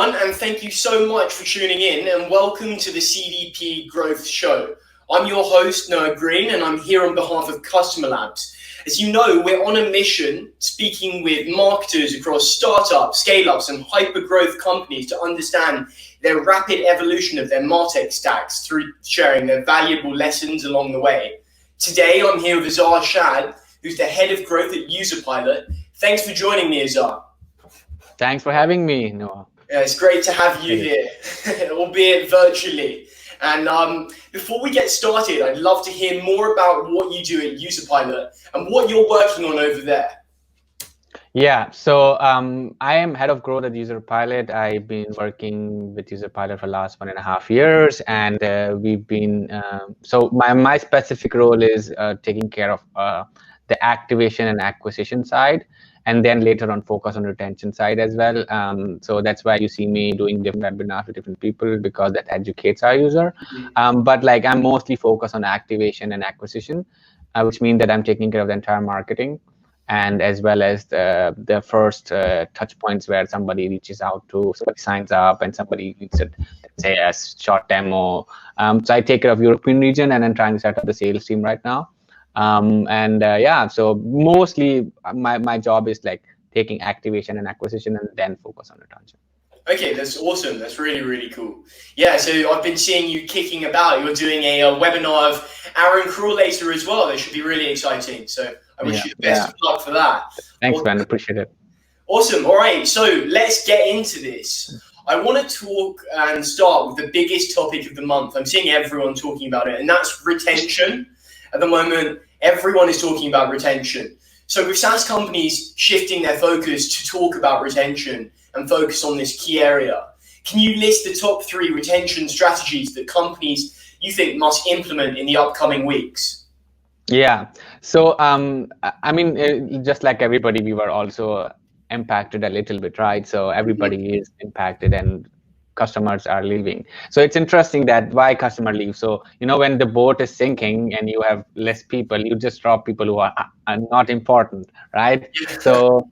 everyone, and thank you so much for tuning in, and welcome to the CDP Growth Show. I'm your host, Noah Green, and I'm here on behalf of CustomerLabs. As you know, we're on a mission speaking with marketers across startups, scale-ups, and hyper-growth companies to understand their rapid evolution of their MarTech stacks through sharing their valuable lessons along the way. Today, I'm here with Aazar Ali Shad, who's the head of growth at Userpilot. Thanks for joining me, Aazar. Thanks for having me, Noah. Yeah, it's great to have you here, albeit virtually. And before we get started, I'd love to hear more about what you do at Userpilot and what you're working on over there. Yeah, so I am head of growth at Userpilot. I've been working with Userpilot for the last 1.5 years, and we've been, so my specific role is taking care of the activation and acquisition side, and then later on focus on retention side as well. So that's why you see me doing different webinars with different people, because that educates our user. But like I'm mostly focused on activation and acquisition, which means that I'm taking care of the entire marketing, and as well as the first touch points where somebody reaches out to, somebody signs up, and somebody needs to say a short demo. So I take care of European region, and I'm trying to set up the sales team right now. Yeah, so mostly my job is like taking activation and acquisition and then focus on retention. Okay, that's awesome. That's really, really cool. Yeah, so I've been seeing you kicking about. You're doing a webinar of Aaron Crawl later as well. That should be really exciting. So I wish you the best of luck for that. Thanks, man. Appreciate it. Awesome. All right, so let's get into this. I want to talk and start with the biggest topic of the month. I'm seeing everyone talking about it, and that's retention. At the moment, everyone is talking about retention. So with SaaS companies shifting their focus to talk about retention and focus on this key area, can you list the top 3 retention strategies that companies you think must implement in the upcoming weeks? Yeah. So, I mean, just like everybody, we were also impacted a little bit, right? So everybody is impacted and customers are leaving. So it's interesting that why customer leave. So, you know, when the boat is sinking and you have less people, you just drop people who are not important, right? So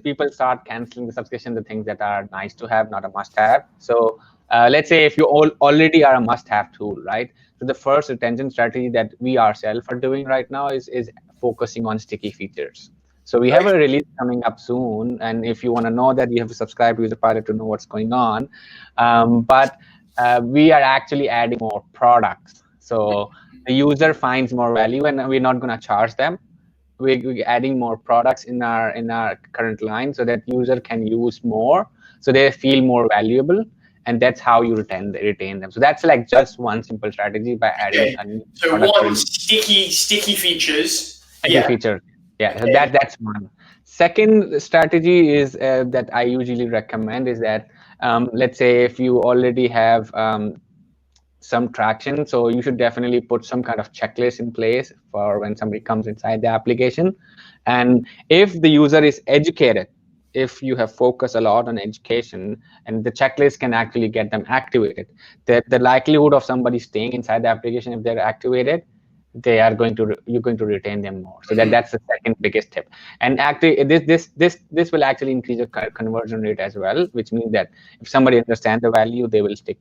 people start canceling the subscription, the things that are nice to have, not a must have. So let's say if you already are a must have tool, right? So the first retention strategy that we ourselves are doing right now is focusing on sticky features. So we have a release coming up soon, and if you want to know that, you have to subscribe to Userpilot to know what's going on. But we are actually adding more products. So the user finds more value, and we're not going to charge them. We're adding more products in our current line so that user can use more, so they feel more valuable, and that's how you retain them. So that's like just one simple strategy by adding a new product. So one, sticky features. Feature. Yeah, so that's one. Second strategy is that I usually recommend is that let's say if you already have some traction, so you should definitely put some kind of checklist in place for when somebody comes inside the application. And if the user is educated, if you have focused a lot on education, and the checklist can actually get them activated, the likelihood of somebody staying inside the application, if they're activated, you're going to retain them more. So that's the second biggest tip. And actually this will actually increase your conversion rate as well, which means that if somebody understands the value, they will stick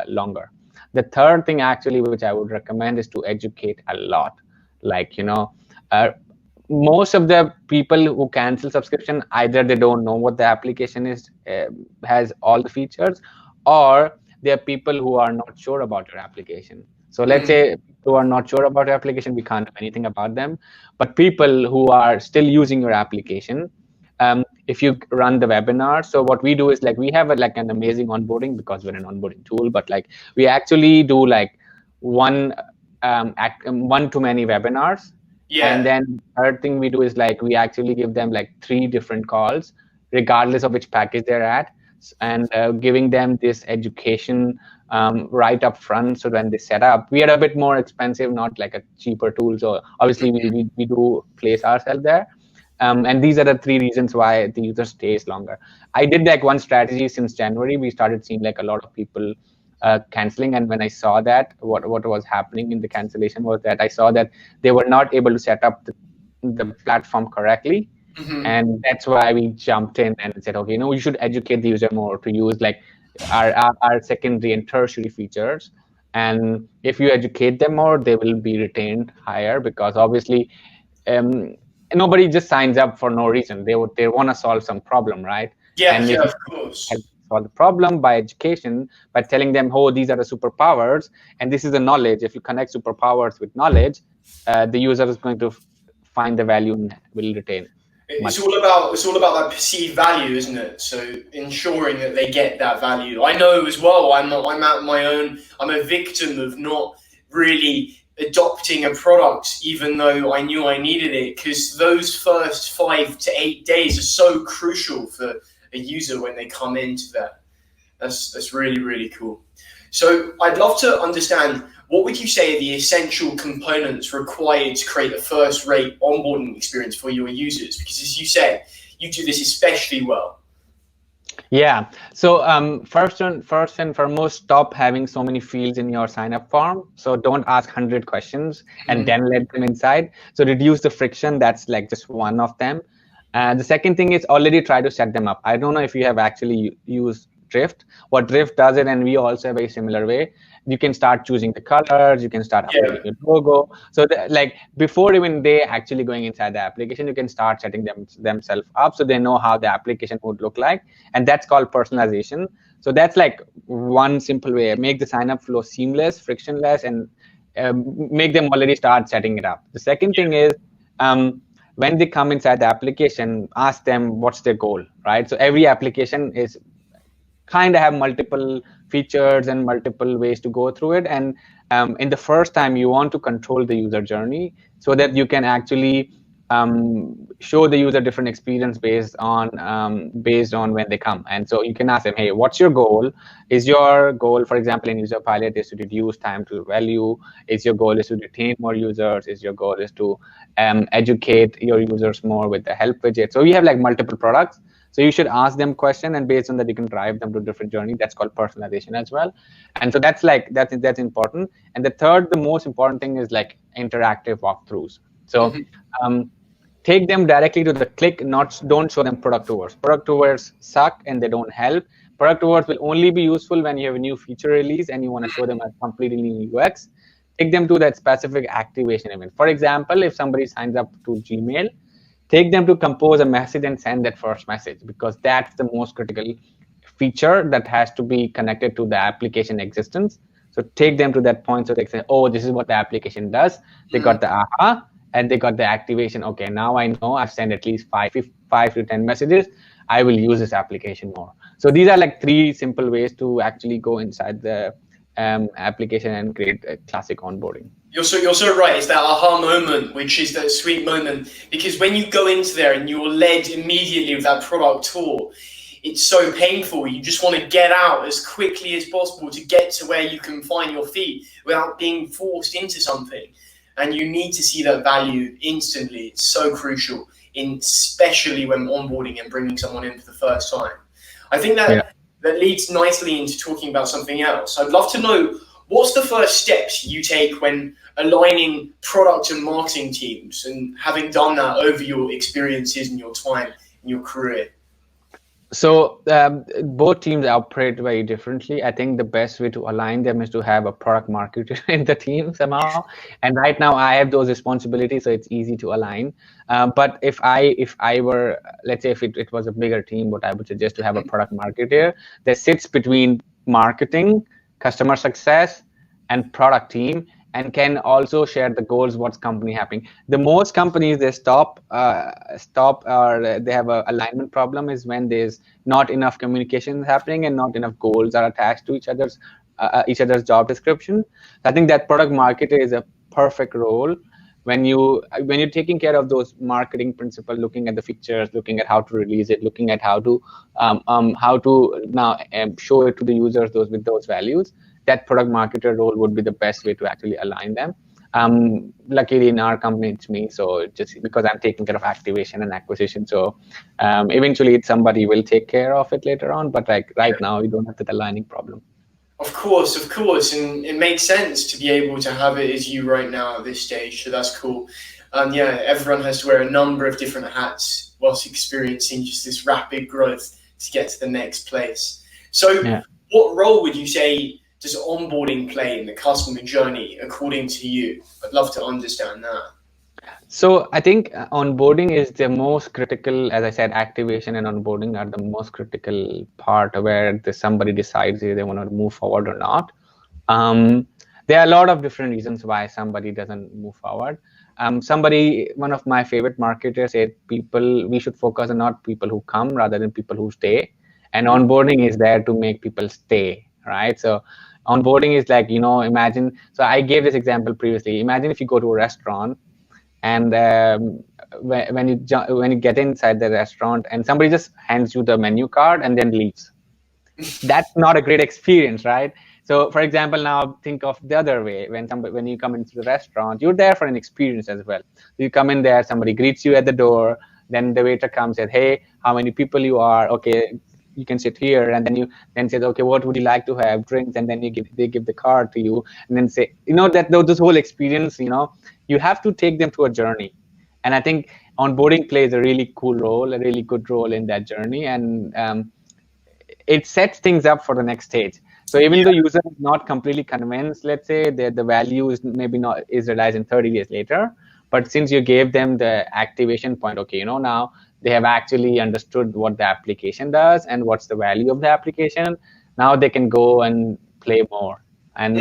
longer. The third thing actually which I would recommend is to educate a lot. Like, you know, most of the people who cancel subscription, either they don't know what the application is, has all the features, or they're people who are not sure about your application. So let's say who are not sure about your application, we can't do anything about them. But people who are still using your application, if you run the webinar, so what we do is like we have like an amazing onboarding, because we're an onboarding tool, but like we actually do like one to many webinars. And then third thing we do is like we actually give them like 3 different calls, regardless of which package they're at, and giving them this education right up front. So when they set up, we are a bit more expensive, not like a cheaper tool. So obviously we do place ourselves there. And these are the 3 reasons why the user stays longer. I did like one strategy since January. We started seeing like a lot of people canceling, and when I saw that, what was happening in the cancellation was that I saw that they were not able to set up the platform correctly, And that's why we jumped in and said, okay, you should educate the user more to use like our secondary and tertiary features. And if you educate them more, they will be retained higher, because obviously nobody just signs up for no reason. They want to solve some problem, right? Yeah, And yeah, if of course. help solve the problem by education, by telling them, oh, these are the superpowers and this is the knowledge. If you connect superpowers with knowledge, the user is going to find the value and will retain. It's all about that perceived value, isn't it? So ensuring that they get that value. I know as well. I'm at my own. I'm a victim of not really adopting a product, even though I knew I needed it, because those first 5 to 8 days are so crucial for a user when they come into that. That's really, really cool. So I'd love to understand, what would you say are the essential components required to create a first-rate onboarding experience for your users? Because as you said, you do this especially well. Yeah. So first and foremost, stop having so many fields in your sign-up form. So don't ask 100 questions and then let them inside. So reduce the friction. That's like just one of them. The second thing is already try to set them up. I don't know if you have actually used Drift. What Drift does it, and we also have a very similar way. You can start choosing the colors. You can start updating your logo. So like before even they actually going inside the application, you can start setting themselves up so they know how the application would look like. And that's called personalization. So that's like one simple way. Make the sign up flow seamless, frictionless, and make them already start setting it up. The second thing is when they come inside the application, ask them what's their goal, right? So every application is kind of have multiple features and multiple ways to go through it. And in the first time, you want to control the user journey so that you can actually show the user different experience based on when they come. And so you can ask them, hey, what's your goal? Is your goal, for example, in Userpilot, is to reduce time to value? Is your goal is to retain more users? Is your goal is to educate your users more with the help widget? So we have like multiple products. So you should ask them question, and based on that, you can drive them to a different journey. That's called personalization as well. And so that's important. And the third, the most important thing is like interactive walkthroughs. So take them directly to the click, don't show them product tours. Product tours suck and they don't help. Product tours will only be useful when you have a new feature release and you want to show them a completely new UX. Take them to that specific activation event. For example, if somebody signs up to Gmail, take them to compose a message and send that first message, because that's the most critical feature that has to be connected to the application existence. So take them to that point so they say, oh, this is what the application does. They got the aha and they got the activation. Okay, now I know I've sent at least 5 to 10 messages. I will use this application more. So these are like 3 simple ways to actually go inside the application and create a classic onboarding. You're so right. It's that aha moment, which is that sweet moment, because when you go into there and you're led immediately with that product tour, it's so painful. You just want to get out as quickly as possible to get to where you can find your feet without being forced into something. And you need to see that value instantly. It's so crucial, especially when onboarding and bringing someone in for the first time. I think that leads nicely into talking about something else. I'd love to know, what's the first steps you take when aligning product and marketing teams, and having done that over your experiences and your time in your career? So both teams operate very differently. I think the best way to align them is to have a product marketer in the team somehow. And right now I have those responsibilities, so it's easy to align. But if I were, let's say if it was a bigger team, what I would suggest to have a product marketer that sits between marketing, customer success, and product team, and can also share the goals, what's company happening. The most companies, they stop or they have a alignment problem is when there's not enough communication happening and not enough goals are attached to each other's job description. I think that product marketer is a perfect role when you're taking care of those marketing principles, looking at the features, looking at how to release it, looking at how to now show it to the users with those values. That product marketer role would be the best way to actually align them. Luckily in our company, it's me. So just because I'm taking care of activation and acquisition. So eventually somebody will take care of it later on. But like right now, we don't have that aligning problem. Of course, and it makes sense to be able to have it as you right now at this stage. So that's cool. And yeah, everyone has to wear a number of different hats whilst experiencing just this rapid growth to get to the next place. So, Yeah. what role would you say does onboarding play in the customer journey, according to you? I'd love to understand that. So I think onboarding is the most critical, as I said, activation and onboarding are the most critical part where somebody decides if they want to move forward or not. There are a lot of different reasons why somebody doesn't move forward. One of my favorite marketers said, we should focus on not people who come rather than people who stay. And onboarding is there to make people stay, right? So onboarding is like, imagine, so I gave this example previously. Imagine if you go to a restaurant and when you get inside the restaurant and somebody just hands you the menu card and then leaves. That's not a great experience, right? So for example, now think of the other way. When you come into the restaurant, you're there for an experience as well. You come in there, somebody greets you at the door, then the waiter comes and says, hey, how many people you are? Okay, you can sit here. And then you then says, okay, what would you like to have? Drinks. And then they give the card to you and then say, that this whole experience, you have to take them to a journey. And I think onboarding plays a really cool role, a really good role in that journey. And it sets things up for the next stage. So even though user is not completely convinced, let's say that the value is maybe not is realized in 30 days later, but since you gave them the activation point, okay, now they have actually understood what the application does and what's the value of the application. Now they can go and play more, and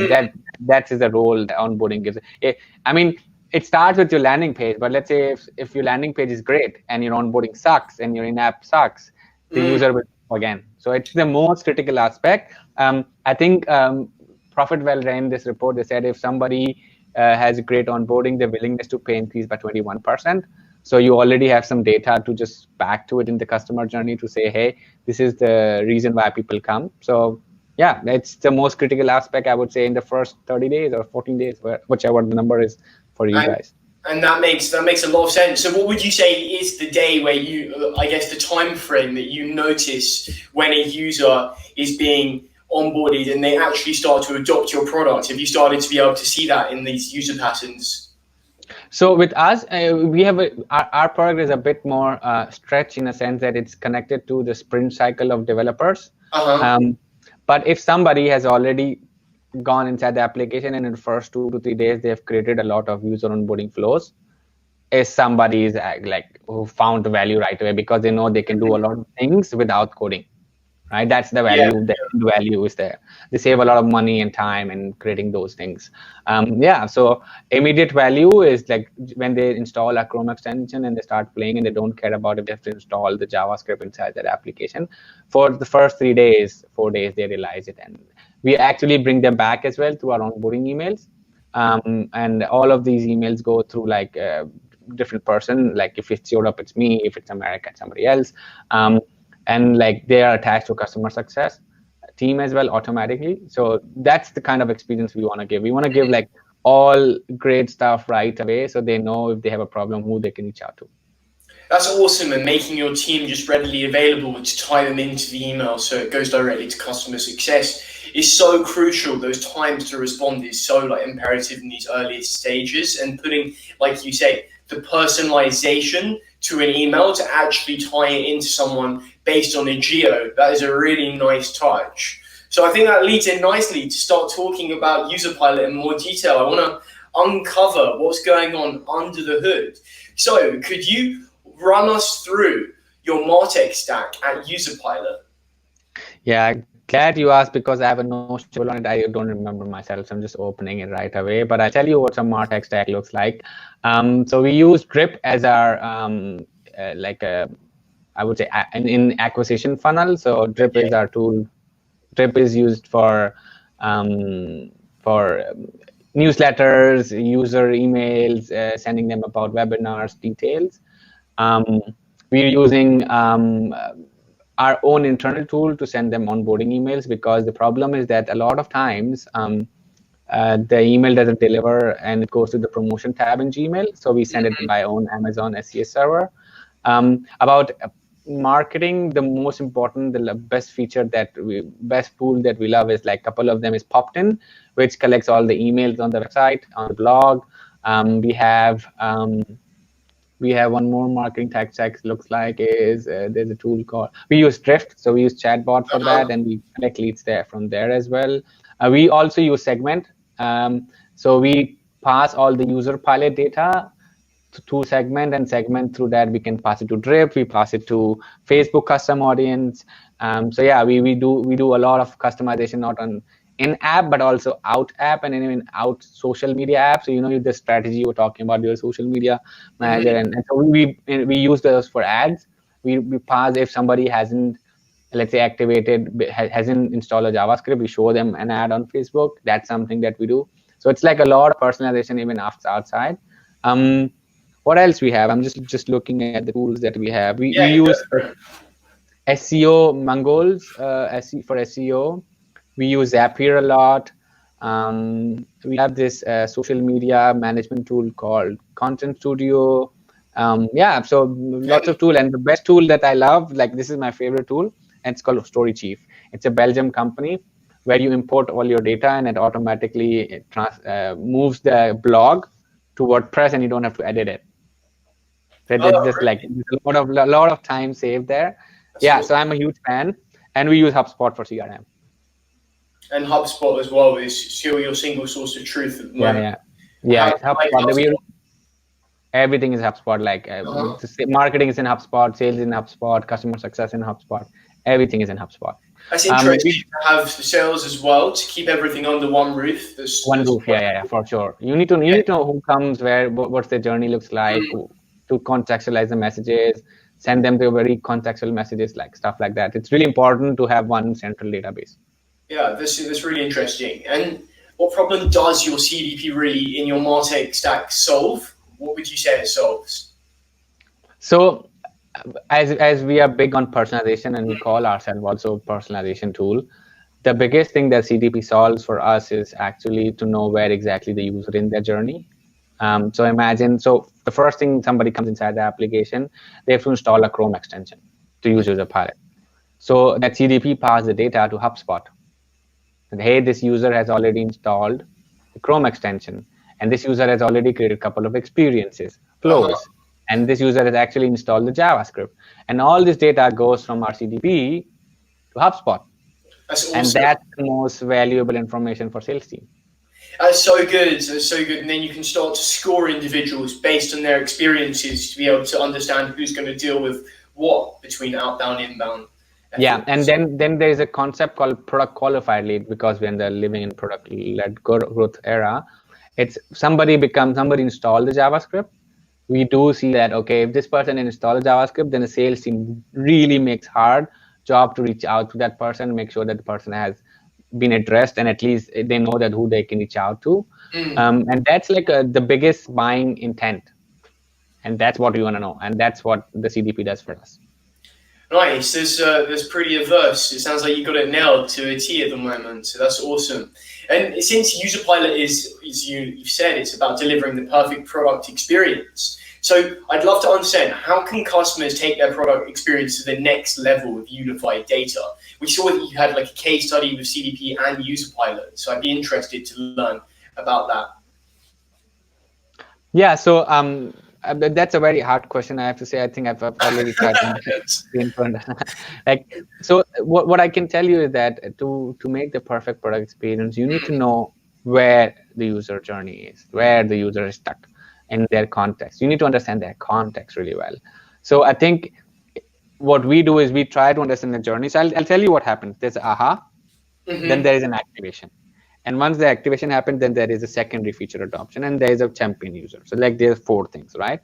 that is the role the onboarding gives. I mean, it starts with your landing page, but let's say if your landing page is great and your onboarding sucks and your in-app sucks, the user will again. So it's the most critical aspect. I think Profitwell ran this report. They said if somebody has great onboarding, the willingness to pay increased by 21%. So you already have some data to just back to it in the customer journey to say, hey, this is the reason why people come. So yeah, it's the most critical aspect, I would say, in the first 30 days or 14 days, whichever the number is for you guys. And that makes a lot of sense. So what would you say is the day where I guess the time frame that you notice when a user is being onboarded and they actually start to adopt your product? Have you started to be able to see that in these user patterns? So with us, we have our product is a bit more stretched in a sense that it's connected to the sprint cycle of developers. But if somebody has already gone inside the application and in the first 2 to 3 days they've created a lot of user onboarding flows, if somebody is like who found the value right away because they know they can do a lot of things without coding, right? That's the value. The value is there. They save a lot of money and time in creating those things. So immediate value is like when they install a Chrome extension and they start playing and they don't care about if they have to install the JavaScript inside that application. For the first 3 days, 4 days, they realize it, and we actually bring them back as well through our onboarding emails. And all of these emails go through like a different person. Like if it's Europe, it's me. If it's America, it's somebody else. And like they are attached to customer success team as well automatically. So that's the kind of experience we want to give. We want to give like all great stuff right away, so they know if they have a problem, who they can reach out to. That's awesome, and making your team just readily available to tie them into the email so it goes directly to customer success is so crucial. Those times to respond is so like imperative in these earliest stages, and putting, like you say, the personalization to an email to actually tie it into someone based on a geo, that is a really nice touch. So I think that leads in nicely to start talking about Userpilot in more detail. I want to uncover what's going on under the hood. So could you run us through your MarTech stack at Userpilot? Yeah, glad you asked because I have a notion on it. I don't remember myself, so I'm just opening it right away. But I'll tell you what some MarTech stack looks like. So we use Drip as our I would say in acquisition funnel. So Drip is our tool. Drip is used for newsletters, user emails, sending them about webinars, details. We're using our own internal tool to send them onboarding emails, because the problem is that a lot of times the email doesn't deliver and it goes to the promotion tab in Gmail. So we send it by own Amazon SES server. About marketing, the most important, the best feature best tool that we love is like a couple of them is Poptin, which collects all the emails on the website, on the blog. We have one more marketing tech stack looks like is there's a tool called, we use Drift, so we use chatbot for that, and we collect leads there from there as well. We also use Segment, so we pass all the Userpilot data to Segment, and Segment through that we can pass it to Drift, we pass it to Facebook custom audience. So yeah, we do a lot of customization, not on in-app but also out-app and even out social media apps. So the strategy you were talking about, your social media manager, and so we use those for ads. We pass, if somebody hasn't, let's say, hasn't installed a JavaScript, we show them an ad on Facebook. That's something that we do. So it's like a lot of personalization even outside. What else we have? I'm just looking at the tools that we have. We use SEO Mongols for SEO. We use Zapier a lot. We have this social media management tool called Content Studio. So lots of tools, and the best tool that I love, like this is my favorite tool, and it's called Story Chief. It's a Belgium company where you import all your data, and it automatically moves the blog to WordPress, and you don't have to edit it. So just like a lot of time saved there. That's so I'm a huge fan, and we use HubSpot for CRM. And HubSpot as well is still your single source of truth at the moment. HubSpot. Everything is HubSpot. Like marketing is in HubSpot, sales in HubSpot, customer success in HubSpot. Everything is in HubSpot. That's interesting to have the sales as well, to keep everything under one roof. For sure. You need to know who comes, what's their journey looks like, to contextualize the messages, send them to very contextual messages, like stuff like that. It's really important to have one central database. Yeah, that's really interesting. And what problem does your CDP really in your MarTech stack solve? What would you say it solves? So as we are big on personalization, and we call ourselves also personalization tool, the biggest thing that CDP solves for us is actually to know where exactly the user in their journey. So the first thing, somebody comes inside the application, they have to install a Chrome extension to use Userpilot. So that CDP passes the data to HubSpot. And hey, this user has already installed the Chrome extension, and this user has already created a couple of experiences, flows, and this user has actually installed the JavaScript. And all this data goes from our CDP to HubSpot. That's awesome. And that's the most valuable information for sales team. That's so good. That's so good. And then you can start to score individuals based on their experiences to be able to understand who's going to deal with what between outbound, inbound. Yeah, and then there is a concept called product qualified lead, because we're living in product-led growth era. It's somebody installed the JavaScript. We do see that, okay, if this person installed the JavaScript, then the sales team really makes hard job to reach out to that person and make sure that the person has been addressed, and at least they know that who they can reach out to. And that's like the biggest buying intent. And that's what we want to know. And that's what the CDP does for us. Nice. There's pretty averse. It sounds like you got it nailed to a T at the moment. So that's awesome. And since Userpilot is, as you've said, it's about delivering the perfect product experience. So I'd love to understand, how can customers take their product experience to the next level with unified data? We saw that you had like a case study with CDP and Userpilot. So I'd be interested to learn about that. Yeah. So that's a very hard question, I have to say. I think I've already tried to like, so what I can tell you is that to make the perfect product experience, you need to know where the user journey is, where the user is stuck in their context. You need to understand their context really well. So I think what we do is we try to understand the journey. So I'll tell you what happens. There's aha, then there is an activation. And once the activation happens, then there is a secondary feature adoption, and there is a champion user. So like there's 4 things, right?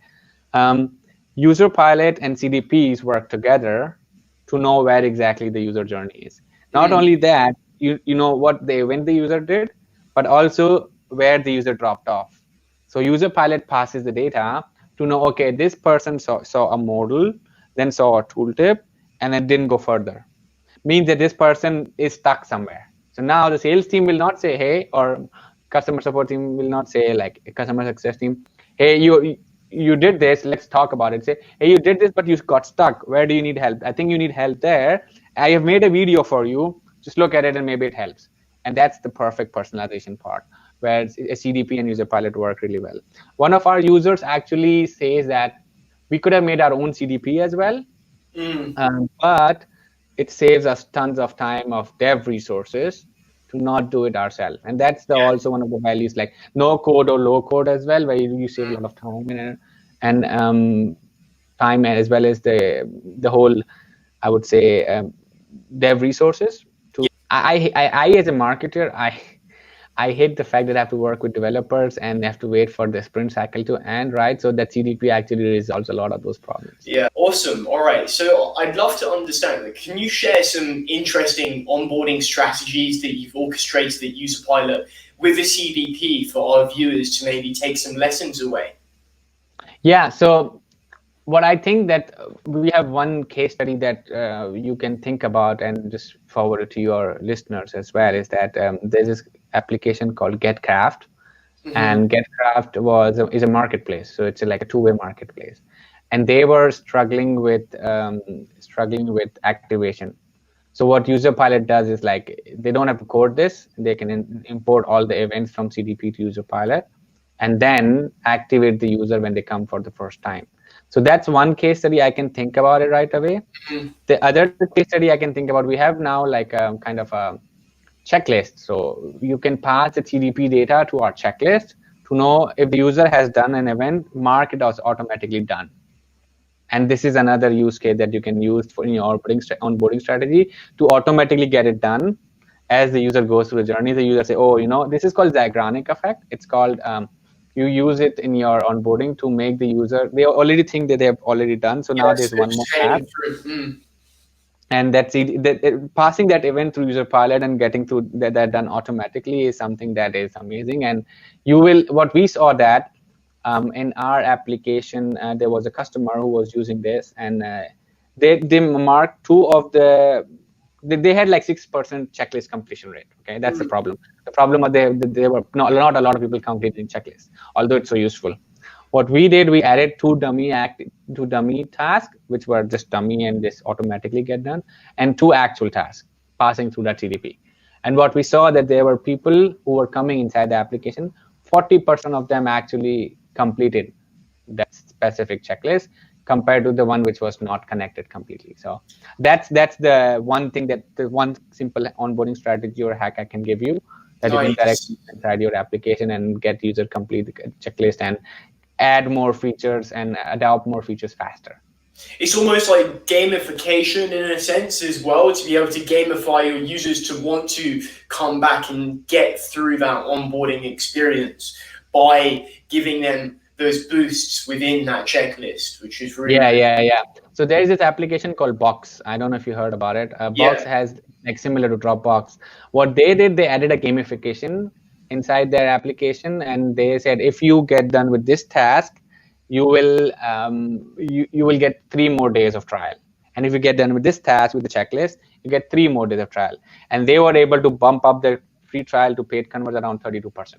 Userpilot and CDPs work together to know where exactly the user journey is. Not only that, you know when the user did, but also where the user dropped off. So Userpilot passes the data to know, okay, this person saw a model, then saw a tooltip, and it didn't go further. Means that this person is stuck somewhere. So now the sales team will not say, hey, or customer support team will not say, like a customer success team, hey, you did this, let's talk about it. Say, hey, you did this, but you got stuck. Where do you need help? I think you need help there. I have made a video for you. Just look at it and maybe it helps. And that's the perfect personalization part, where a CDP and Userpilot work really well. One of our users actually says that we could have made our own CDP as well, but it saves us tons of time of dev resources to not do it ourselves. And that's also one of the values, like no code or low code as well, where you save a lot of time and time, as well as the whole, I would say, dev resources. I as a marketer, I hate the fact that I have to work with developers and have to wait for the sprint cycle to end, right? So that CDP actually resolves a lot of those problems. Yeah, awesome. All right. So I'd love to understand, can you share some interesting onboarding strategies that you've orchestrated at Userpilot with a CDP for our viewers to maybe take some lessons away? Yeah. So what I think that we have one case study that you can think about and just forward it to your listeners as well, is that there's this application called GetCraft, and GetCraft is a marketplace. So it's like a two-way marketplace, and they were struggling with activation. So what Userpilot does is, like, they don't have to code this. They can import all the events from CDP to Userpilot, and then activate the user when they come for the first time. So that's one case study I can think about it right away. The other case study I can think about, we have now like a kind of a checklist. So you can pass the CDP data to our checklist to know if the user has done an event, mark it as automatically done. And this is another use case that you can use for in your onboarding strategy to automatically get it done. As the user goes through the journey, the user say, oh, this is called Zeigarnik effect. It's called, you use it in your onboarding to make the user, they already think that they have already done. So now there's one more step. And passing that event through Userpilot and getting through that done automatically is something that is amazing. And what we saw that in our application, there was a customer who was using this, and they marked they had like 6% checklist completion rate. Okay, that's the problem. The problem was they were not a lot of people completing checklists, although it's so useful. What we did, we added two dummy tasks, which were just dummy and this automatically get done, and two actual tasks passing through that CDP. And what we saw that there were people who were coming inside the application, 40% of them actually completed that specific checklist compared to the one which was not connected completely. So that's the one thing, that the one simple onboarding strategy or hack I can give you, that you can directly inside your application and get user complete the checklist and add more features and adopt more features faster. It's almost like gamification in a sense as well, to be able to gamify your users to want to come back and get through that onboarding experience by giving them those boosts within that checklist, which is really yeah. So there is this application called Box. I don't know if you heard about it. Box has, like, similar to Dropbox. What they did, they added a gamification inside their application, and they said, if you get done with this task, you will you will get 3 more days of trial. And if you get done with this task with the checklist, you get 3 more days of trial. And they were able to bump up their free trial to paid converts around 32%.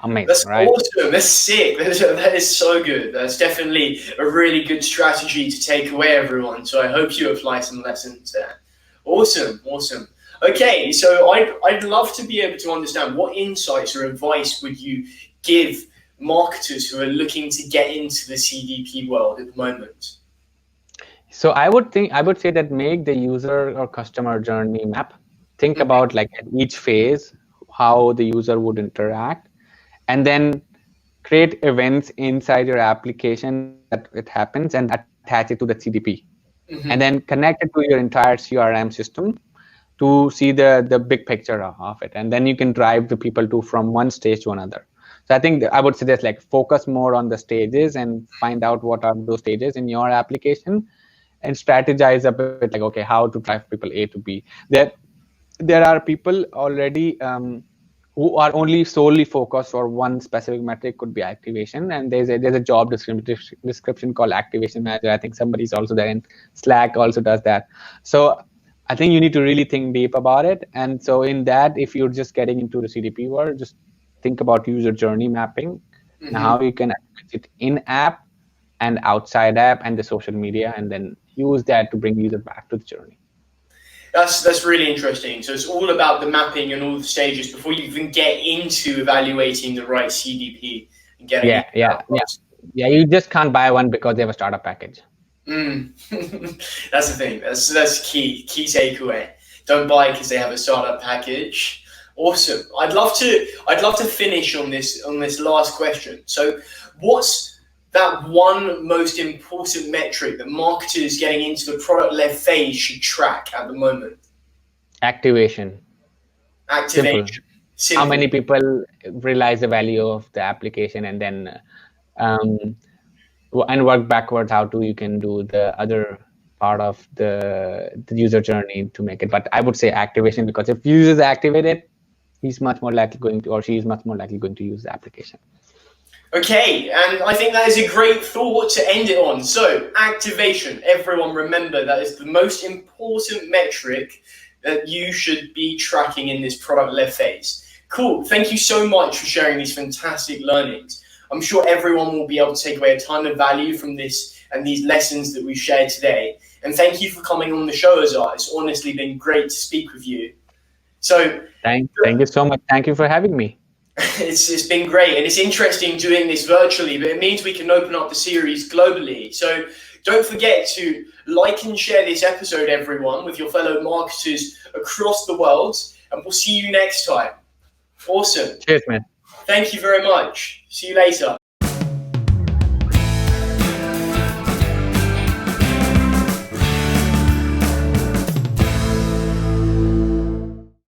Amazing. That's right? Awesome. That's sick. That is so good. That's definitely a really good strategy to take away, everyone. So I hope you apply some lessons there. Awesome. Okay, so I'd love to be able to understand, what insights or advice would you give marketers who are looking to get into the CDP world at the moment? So I would say that make the user or customer journey map. Think about, like, at each phase how the user would interact, and then create events inside your application that it happens and attach it to the CDP, and then connect it to your entire CRM system to see the big picture of it, and then you can drive the people from one stage to another. So I think I would suggest, like, focus more on the stages and find out what are those stages in your application, and strategize a bit, like, okay, how to drive people A to B. There are people already who are only solely focused on one specific metric, could be activation, and there's a job description called activation manager. I think somebody's also there, and Slack also does that. So I think you need to really think deep about it. And so in that, if you're just getting into the CDP world, just think about user journey mapping and how you can activate it in app and outside app and the social media, and then use that to bring user back to the journey. That's really interesting. So it's all about the mapping and all the stages before you even get into evaluating the right CDP and getting Yeah. You just can't buy one because they have a startup package. That's the thing. That's key takeaway. Don't buy because they have a startup package. Awesome. I'd love to finish on this last question. So what's that one most important metric that marketers getting into the product-led phase should track at the moment? Activation. Simple. How many people realize the value of the application, and then and work backwards how you can do the other part of the user journey to make it. But I would say activation, because if users activate it, he's much more likely going to, or she is much more likely going to use the application. Okay, and I think that is a great thought to end it on. So, activation. Everyone remember, that is the most important metric that you should be tracking in this product-led phase. Cool. Thank you so much for sharing these fantastic learnings. I'm sure everyone will be able to take away a ton of value from this and these lessons that we've shared today. And thank you for coming on the show, Aazar. It's honestly been great to speak with you. So, thank you so much. Thank you for having me. It's been great, and it's interesting doing this virtually, but it means we can open up the series globally. So don't forget to like and share this episode, everyone, with your fellow marketers across the world, and we'll see you next time. Awesome. Cheers, man. Thank you very much. See you later.